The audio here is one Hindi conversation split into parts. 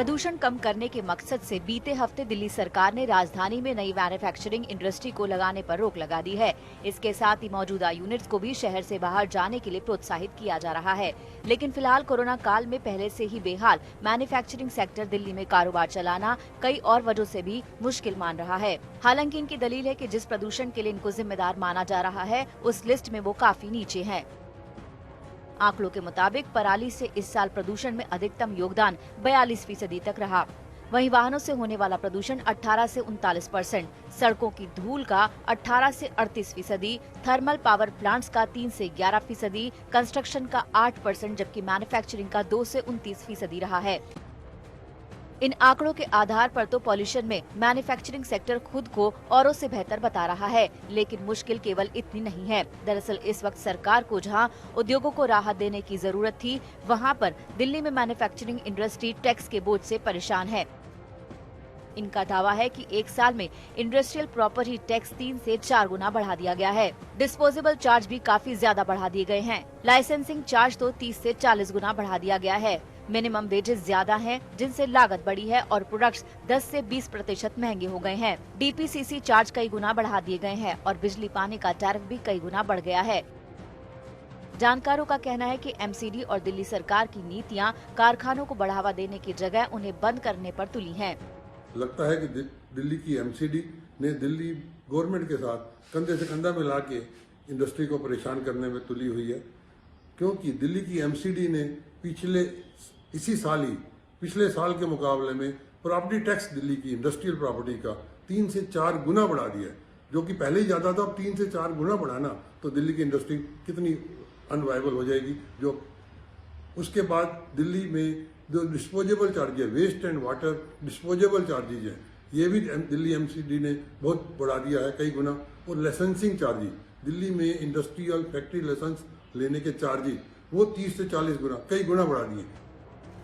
प्रदूषण कम करने के मकसद से बीते हफ्ते दिल्ली सरकार ने राजधानी में नई मैन्युफैक्चरिंग इंडस्ट्री को लगाने पर रोक लगा दी है। इसके साथ ही मौजूदा यूनिट्स को भी शहर से बाहर जाने के लिए प्रोत्साहित किया जा रहा है। लेकिन फिलहाल कोरोना काल में पहले से ही बेहाल मैन्युफैक्चरिंग सेक्टर दिल्ली में कारोबार चलाना कई और वजहों से भी मुश्किल मान रहा है। हालांकि इनकी दलील है कि जिस प्रदूषण के लिए इनको जिम्मेदार माना जा रहा है उस लिस्ट में वो काफी नीचे है। आंकड़ों के मुताबिक पराली से इस साल प्रदूषण में अधिकतम योगदान 42% तक रहा। वहीं वाहनों से होने वाला प्रदूषण 18 से 39%, सड़कों की धूल का 18 से 38%, थर्मल पावर प्लांट्स का 3 से 11%, कंस्ट्रक्शन का 8%, जबकि मैन्युफैक्चरिंग का 2 से 29% रहा है। इन आंकड़ों के आधार पर तो पॉल्यूशन में मैन्युफैक्चरिंग सेक्टर खुद को औरों से बेहतर बता रहा है, लेकिन मुश्किल केवल इतनी नहीं है। दरअसल इस वक्त सरकार को जहां उद्योगों को राहत देने की जरूरत थी, वहां पर दिल्ली में मैन्युफैक्चरिंग इंडस्ट्री टैक्स के बोझ से परेशान है। इनका दावा है कि एक साल में इंडस्ट्रियल प्रॉपर्टी टैक्स 3 से 4 गुना बढ़ा दिया गया है। डिस्पोजेबल चार्ज भी काफी ज्यादा बढ़ा दिए गए हैं। लाइसेंसिंग चार्ज तो 30 से 40 गुना बढ़ा दिया गया है। मिनिमम वेजेस ज्यादा हैं, जिनसे लागत बढ़ी है और प्रोडक्ट्स 10 से 20% महंगे हो गए हैं। डीपीसीसी चार्ज कई गुना बढ़ा दिए गए हैं और बिजली पानी का टैरिफ भी कई गुना बढ़ गया है। जानकारों का कहना है कि एमसीडी और दिल्ली सरकार की नीतियां कारखानों को बढ़ावा देने की जगह उन्हें बंद करने पर तुली हैं। लगता है कि दिल्ली की एमसीडी ने दिल्ली गवर्नमेंट के साथ कंधे से कंधा मिला के इंडस्ट्री को परेशान करने में तुली हुई है, क्योंकि दिल्ली की एमसीडी ने पिछले साल के मुकाबले में प्रॉपर्टी टैक्स दिल्ली की इंडस्ट्रियल प्रॉपर्टी का 3 से 4 गुना बढ़ा दिया है, जो कि पहले ही ज्यादा था। अब 3 से 4 गुना बढ़ाना तो दिल्ली की इंडस्ट्री कितनी अनवायबल हो जाएगी। जो उसके बाद दिल्ली में जो disposable charges, waste and water disposable charges हैं, ये भी दिल्ली एमसीडी ने बहुत बढ़ा दिया है कई गुना। और लाइसेंसिंग चार्जेज, दिल्ली में इंडस्ट्रियल फैक्ट्री लाइसेंस लेने के चार्जेज वो 30 से 40 गुना कई गुना बढ़ा दिए।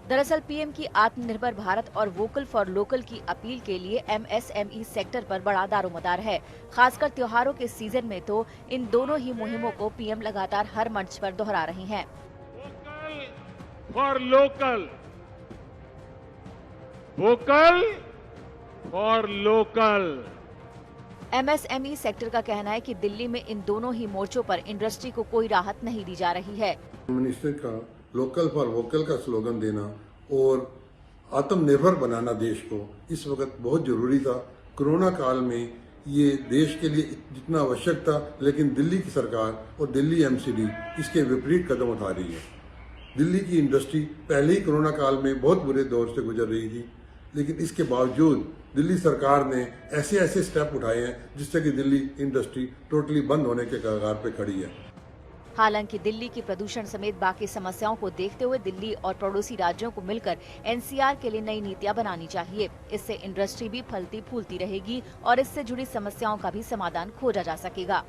दरअसल पीएम की आत्मनिर्भर भारत और वोकल फॉर लोकल की अपील के लिए एमएसएमई सेक्टर पर बड़ा दारोमदार है। खासकर त्योहारों के सीजन में तो इन दोनों ही मुहिमों को पीएम लगातार हर मंच पर दोहरा रहे हैं। Vocal for local, vocal for local. MSME sector का कहना है कि दिल्ली में इन दोनों ही मोर्चों पर इंडस्ट्री को कोई राहत नहीं दी जा रही है। मिनिस्टर का लोकल फॉर वोकल का स्लोगन देना और आत्मनिर्भर बनाना देश को इस वक्त बहुत जरूरी था। कोरोना काल में ये देश के लिए जितना आवश्यक था, लेकिन दिल्ली की सरकार और दिल्ली एमसीडी इसके विपरीत कदम उठा रही है। दिल्ली की इंडस्ट्री पहले ही कोरोना काल में बहुत बुरे दौर से गुजर रही थी, लेकिन इसके बावजूद दिल्ली सरकार ने ऐसे स्टेप उठाए हैं जिससे कि दिल्ली इंडस्ट्री टोटली बंद होने के कगार पे खड़ी है। हालांकि दिल्ली की प्रदूषण समेत बाकी समस्याओं को देखते हुए दिल्ली और पड़ोसी राज्यों को मिलकर एनसीआर के लिए नई नीतियां बनानी चाहिए। इससे इंडस्ट्री भी फलती फूलती रहेगी और इससे जुड़ी समस्याओं का भी समाधान खोजा जा सकेगा।